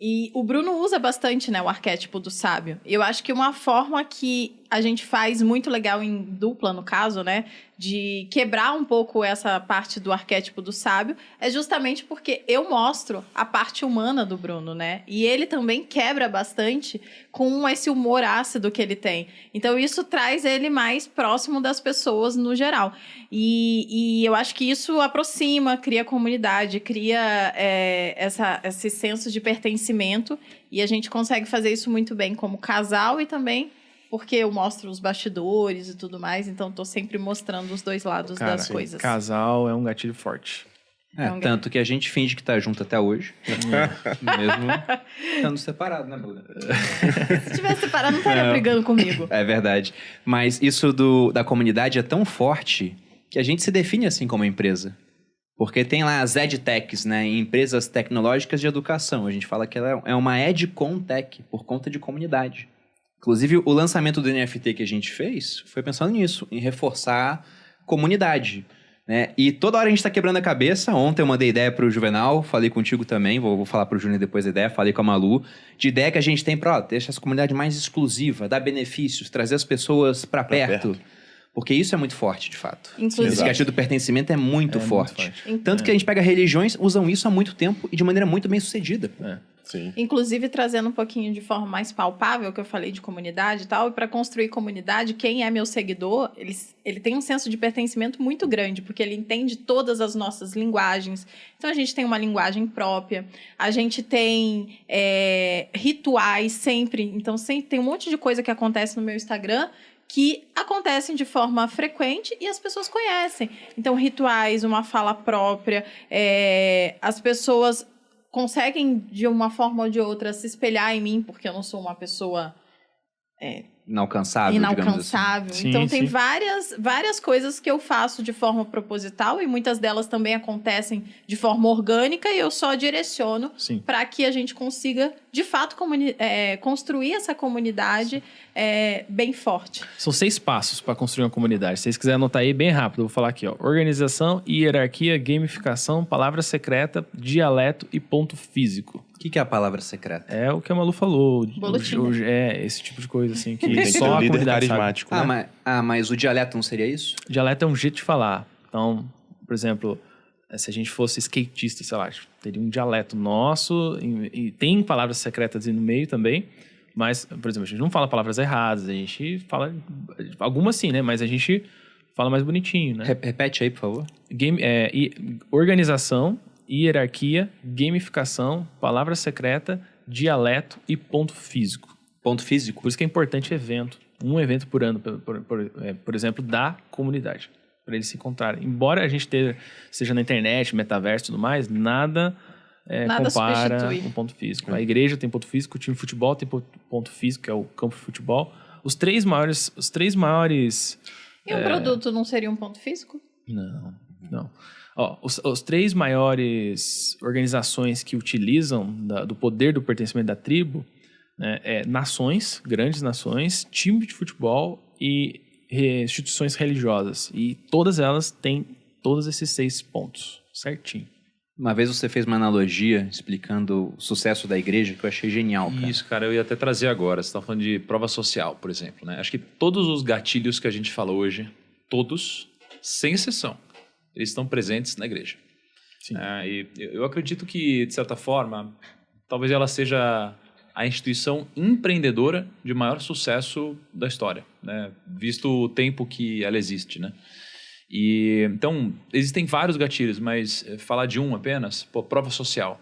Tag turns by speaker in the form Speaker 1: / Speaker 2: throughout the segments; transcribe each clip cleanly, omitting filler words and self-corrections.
Speaker 1: E o Bruno usa bastante, né, o arquétipo do sábio. Eu acho que uma forma que a gente faz muito legal em dupla, no caso, né, de quebrar um pouco essa parte do arquétipo do sábio, é justamente porque eu mostro a parte humana do Bruno, né? E ele também quebra bastante com esse humor ácido que ele tem. Então, isso traz ele mais próximo das pessoas no geral. E eu acho que isso aproxima, cria comunidade, cria esse senso de pertencimento. E a gente consegue fazer isso muito bem como casal e também porque eu mostro os bastidores e tudo mais. Então, tô sempre mostrando os dois lados das coisas.
Speaker 2: Casal é um gatilho forte.
Speaker 3: Tanto que a gente finge que tá junto até hoje. Mesmo estando separado, né, Bruno?
Speaker 1: Se tivesse separado, não estaria brigando comigo.
Speaker 3: É verdade. Mas isso da comunidade é tão forte que a gente se define assim como empresa. Porque tem lá as EdTechs, né? Empresas tecnológicas de educação. A gente fala que ela é uma EdConTech, por conta de comunidade. Inclusive, o lançamento do NFT que a gente fez foi pensando nisso, em reforçar comunidade, né? E toda hora a gente está quebrando a cabeça. Ontem eu mandei ideia para o Juvenal, falei contigo também, vou falar para o Júnior depois a ideia, falei com a Malu, de ideia que a gente tem para deixar essa comunidade mais exclusiva, dar benefícios, trazer as pessoas para perto. Porque isso é muito forte, de fato.
Speaker 1: Inclusive,
Speaker 3: esse gatilho do pertencimento é muito forte.
Speaker 2: Muito forte.
Speaker 3: Tanto que a gente pega religiões, usam isso há muito tempo e de maneira muito bem sucedida.
Speaker 4: Sim.
Speaker 1: Inclusive, trazendo um pouquinho de forma mais palpável, que eu falei de comunidade e tal, e para construir comunidade, quem é meu seguidor, ele tem um senso de pertencimento muito grande, porque ele entende todas as nossas linguagens. Então, a gente tem uma linguagem própria, a gente tem rituais sempre. Então, sempre tem um monte de coisa que acontece no meu Instagram que acontecem de forma frequente e as pessoas conhecem. Então, rituais, uma fala própria, as pessoas conseguem, de uma forma ou de outra, se espelhar em mim, porque eu não sou uma pessoa
Speaker 3: inalcançável, digamos assim.
Speaker 2: Sim,
Speaker 1: Então, tem
Speaker 2: sim.
Speaker 1: várias coisas que eu faço de forma proposital e muitas delas também acontecem de forma orgânica e eu só direciono para que a gente consiga, de fato, construir essa comunidade bem forte.
Speaker 2: São 6 passos para construir uma comunidade. Se vocês quiserem anotar aí, bem rápido, eu vou falar aqui. Organização, hierarquia, gamificação, palavra secreta, dialeto e ponto físico.
Speaker 3: O que é a palavra secreta?
Speaker 2: É o que a Malu falou.
Speaker 1: Boletim.
Speaker 2: Esse tipo de coisa, assim, que
Speaker 4: Tem que ter
Speaker 2: só
Speaker 4: um
Speaker 2: a
Speaker 4: líder
Speaker 2: comunidade sabe.
Speaker 4: carismático, né?
Speaker 3: Mas o dialeto não seria isso?
Speaker 2: Dialeto é um jeito de falar. Então, por exemplo, se a gente fosse skatista, sei lá, teria um dialeto nosso e tem palavras secretas aí no meio também, mas, por exemplo, a gente não fala palavras erradas, a gente fala algumas sim, né? Mas a gente fala mais bonitinho, né?
Speaker 3: Repete aí, por favor.
Speaker 2: Organização, hierarquia, gamificação, palavra secreta, dialeto e ponto físico.
Speaker 3: Ponto físico?
Speaker 2: Por isso que é importante evento. Um evento por ano, por exemplo, da comunidade. Para eles se encontrarem. Embora a gente seja na internet, metaverso e tudo mais, nada compara
Speaker 1: substitui.
Speaker 2: com ponto físico. A igreja tem ponto físico, o time de futebol tem ponto físico, que é o campo de futebol. Os três maiores...
Speaker 1: E um produto não seria um ponto físico?
Speaker 2: Não. Ó, os 3 maiores organizações que utilizam do poder do pertencimento da tribo, né, nações, grandes nações, time de futebol e instituições religiosas. E todas elas têm todos esses 6 pontos, certinho.
Speaker 3: Uma vez você fez uma analogia explicando o sucesso da igreja que eu achei genial, cara.
Speaker 5: Isso, cara, eu ia até trazer agora. Você está falando de prova social, por exemplo, né? Acho que todos os gatilhos que a gente falou hoje, todos, sem exceção, eles estão presentes na igreja.
Speaker 2: Sim.
Speaker 5: E eu acredito que, de certa forma, talvez ela seja a instituição empreendedora de maior sucesso da história, né? Visto o tempo que ela existe, né? Então, existem vários gatilhos, mas falar de um apenas, prova social.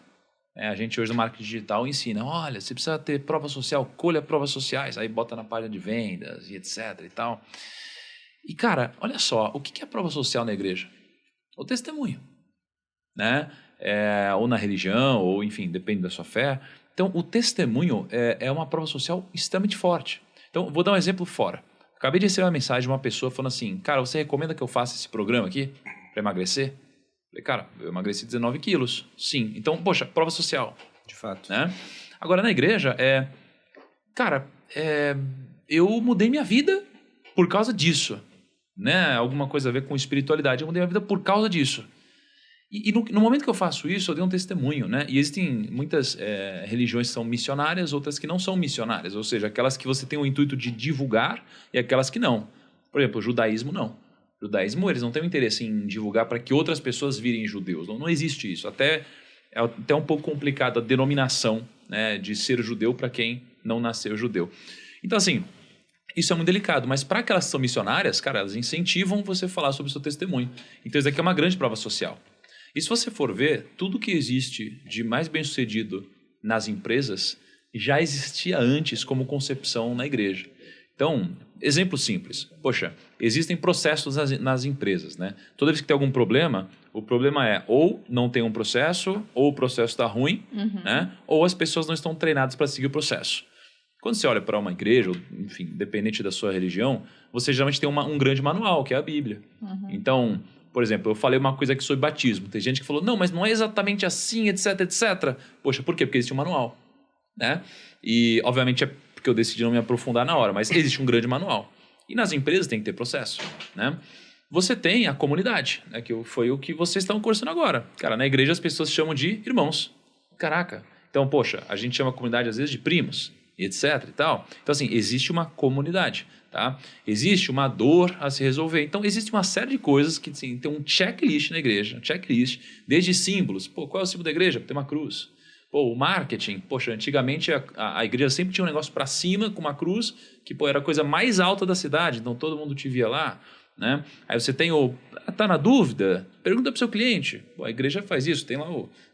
Speaker 5: A gente hoje no marketing digital ensina, olha, você precisa ter prova social, colha provas sociais, aí bota na página de vendas e etc e tal. E, cara, olha só, o que é prova social na igreja? O testemunho, né? Ou na religião, ou enfim, depende da sua fé. Então, o testemunho é uma prova social extremamente forte. Então, vou dar um exemplo fora. Acabei de receber uma mensagem de uma pessoa falando assim, cara, você recomenda que eu faça esse programa aqui para emagrecer? Falei, cara, eu emagreci 19 quilos. Sim. Então, poxa, prova social.
Speaker 3: De fato.
Speaker 5: Né? Agora, na igreja, eu mudei minha vida por causa disso. Né? Alguma coisa a ver com espiritualidade. Eu mudei minha vida por causa disso. E no momento que eu faço isso, eu dei um testemunho, né? E existem muitas religiões que são missionárias, outras que não são missionárias. Ou seja, aquelas que você tem o intuito de divulgar e aquelas que não. Por exemplo, o judaísmo não. O judaísmo, eles não têm o interesse em divulgar para que outras pessoas virem judeus. Não existe isso. É até um pouco complicado a denominação, né, de ser judeu para quem não nasceu judeu. Então, assim, isso é muito delicado. Mas para aquelas que são missionárias, cara, elas incentivam você a falar sobre o seu testemunho. Então, isso aqui é uma grande prova social. E se você for ver, tudo que existe de mais bem-sucedido nas empresas já existia antes como concepção na igreja. Então, exemplo simples. Poxa, existem processos nas empresas, né? Toda vez que tem algum problema, o problema é ou não tem um processo, ou o processo está ruim, né? Ou as pessoas não estão treinadas para seguir o processo. Quando você olha para uma igreja, enfim, independente da sua religião, você geralmente tem um grande manual, que é a Bíblia. Então, por exemplo, eu falei uma coisa aqui sobre batismo. Tem gente que falou, não, mas não é exatamente assim, etc, etc. Poxa, por quê? Porque existe um manual, né? E, obviamente, é porque eu decidi não me aprofundar na hora, mas existe um grande manual. E nas empresas tem que ter processo, né? Você tem a comunidade, né? Que foi o que vocês estão cursando agora. Cara, na igreja as pessoas chamam de irmãos. Caraca. Então, poxa, a gente chama a comunidade às vezes de primos, etc e tal. Então, assim, existe uma comunidade. Tá? Existe uma dor a se resolver. Então, existe uma série de coisas que assim, tem um checklist na igreja. Um checklist, desde símbolos. Pô, qual é o símbolo da igreja? Tem uma cruz. Pô, o marketing. Poxa, antigamente a igreja sempre tinha um negócio para cima com uma cruz, que pô, era a coisa mais alta da cidade. Então, todo mundo te via lá. Né? Aí você tem tá na dúvida? Pergunta para o seu cliente. Pô, a igreja faz isso. Tem lá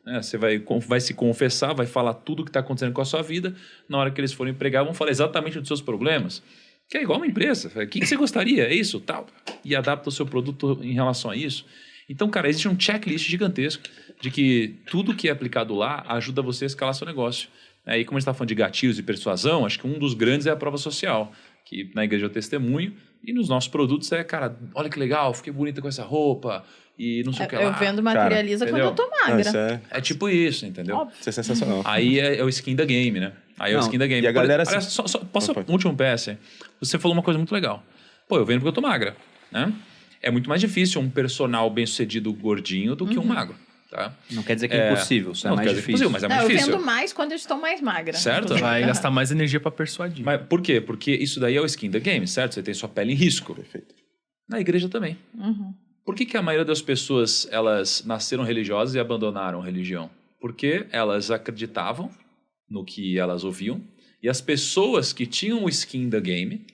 Speaker 5: né? Você vai se confessar, vai falar tudo o que está acontecendo com a sua vida. Na hora que eles forem pregar, vão falar exatamente dos seus problemas. Que é igual uma empresa. O que você gostaria? É isso? Tal. E adapta o seu produto em relação a isso. Então, cara, existe um checklist gigantesco de que tudo que é aplicado lá ajuda você a escalar seu negócio. E como a gente está falando de gatilhos e persuasão, acho que um dos grandes é a prova social, que na igreja é o testemunho, e nos nossos produtos cara, olha que legal, fiquei bonita com essa roupa, e não sei o que lá.
Speaker 1: Eu vendo materializa
Speaker 5: cara,
Speaker 1: quando eu tô magra.
Speaker 2: Isso
Speaker 5: é tipo isso, entendeu?
Speaker 1: Óbvio.
Speaker 2: Isso é sensacional.
Speaker 5: Aí é o skin da game, né? Aí é o skin da game.
Speaker 2: E a galera...
Speaker 5: Olha, posso um último PS? Você falou uma coisa muito legal. Pô, eu vendo porque eu tô magra, né? É muito mais difícil um personal bem-sucedido gordinho do que um magro, tá?
Speaker 3: Não quer dizer que é impossível, isso é mais difícil.
Speaker 5: Mas é mais difícil.
Speaker 1: Eu vendo mais quando eu estou mais magra.
Speaker 5: Certo?
Speaker 2: Vai gastar mais energia para persuadir.
Speaker 5: Mas por quê? Porque isso daí é o skin da game, certo? Você tem sua pele em risco.
Speaker 2: Perfeito.
Speaker 5: Na igreja também. Por que a maioria das pessoas, elas nasceram religiosas e abandonaram a religião? Porque elas acreditavam no que elas ouviam e as pessoas que tinham o skin da game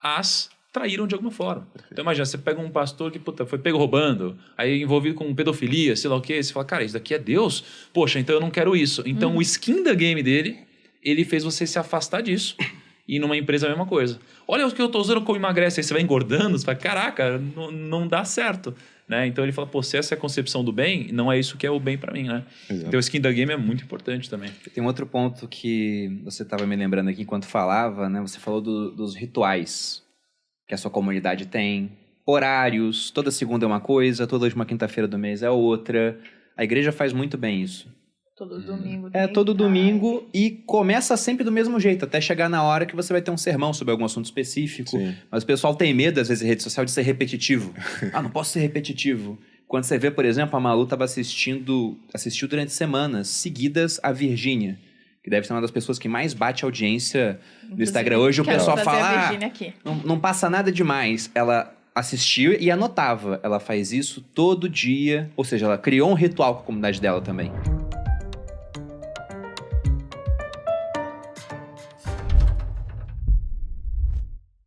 Speaker 5: as traíram de alguma forma. Perfeito. Então imagina, você pega um pastor que foi pego roubando, aí envolvido com pedofilia, sei lá o quê, você fala, cara, isso daqui é Deus? Poxa, então eu não quero isso. Então o skin da game dele, ele fez você se afastar disso. E numa empresa é a mesma coisa. Olha o que eu estou usando como emagrece. Aí você vai engordando, você fala, caraca, não dá certo. Né? Então ele fala, pô, se essa é a concepção do bem, não é isso que é o bem para mim, né? Exato. Então o skin da game é muito importante também.
Speaker 3: Tem um outro ponto que você estava me lembrando aqui enquanto falava, né? Você falou dos rituais que a sua comunidade tem, horários, toda segunda é uma coisa, toda última quinta-feira do mês é outra. A igreja faz muito bem isso.
Speaker 1: Todo domingo.
Speaker 3: Todo domingo e começa sempre do mesmo jeito, até chegar na hora que você vai ter um sermão sobre algum assunto específico. Sim. Mas o pessoal tem medo, às vezes, em rede social, de ser repetitivo. Não posso ser repetitivo. Quando você vê, por exemplo, a Malu estava assistiu durante semanas seguidas a Virgínia, que deve ser uma das pessoas que mais bate audiência no Instagram. Hoje o pessoal fala, não passa nada demais. Ela assistiu e anotava. Ela faz isso todo dia, ou seja, ela criou um ritual com a comunidade dela também.